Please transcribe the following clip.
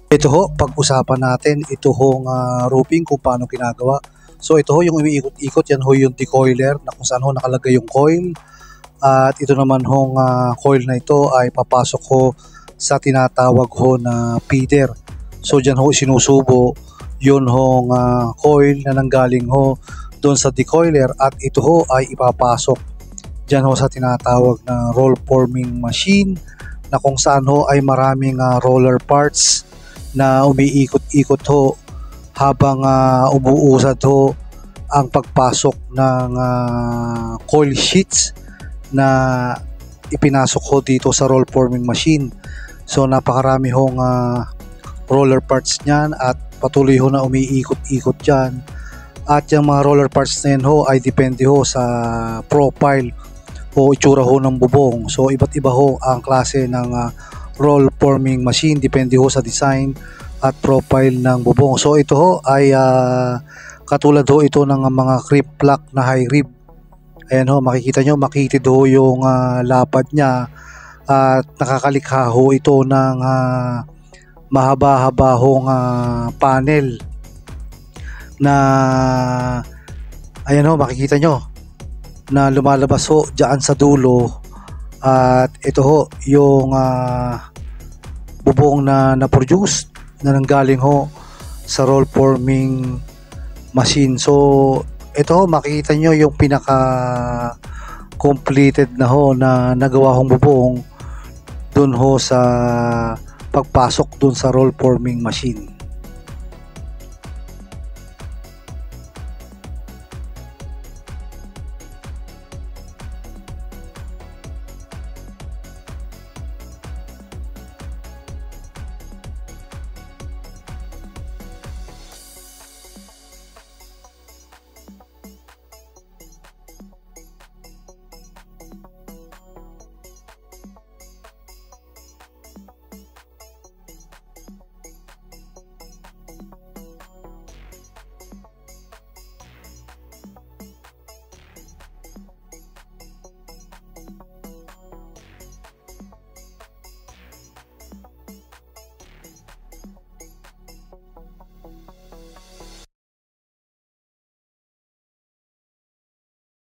Ito ho, pag-usapan natin ito hong roofing kung paano ginagawa. So ito ho yung umiikot-ikot, yan ho yung decoiler na kung saan ho nakalagay yung coil. At ito naman hong coil na ito ay papasok ho sa tinatawag ho na feeder. So dyan ho sinusubo yun hong coil na nanggaling ho doon sa decoiler at ito ho ay ipapasok dyan ho sa tinatawag na roll forming machine na kung saan ho ay maraming roller parts na umiikot-ikot ho habang umuusad ho ang pagpasok ng coil sheets na ipinasok ho dito sa roll forming machine. So napakarami hong roller parts niyan at patuloy ho na umiikot-ikot dyan. At yung mga roller parts na yan ho ay depende ho sa profile o itsura ho ng bubong. So iba't iba ho ang klase ng roll forming machine, depende ho sa design at profile ng bubong. So ito ho ay katulad ho ito ng mga creep block na high rib. Ayan ho, makikita nyo, makitid ho yung lapad niya at nakakalikha ho ito ng mahaba-haba hong panel na ayan ho, makikita nyo na lumalabas ho dyan sa dulo. At ito ho yung bubong na na-produce na nanggaling ho sa roll forming machine. So ito ho, makikita nyo yung pinaka completed na ho na nagawa hong bubong dun ho sa pagpasok dun sa roll forming machine.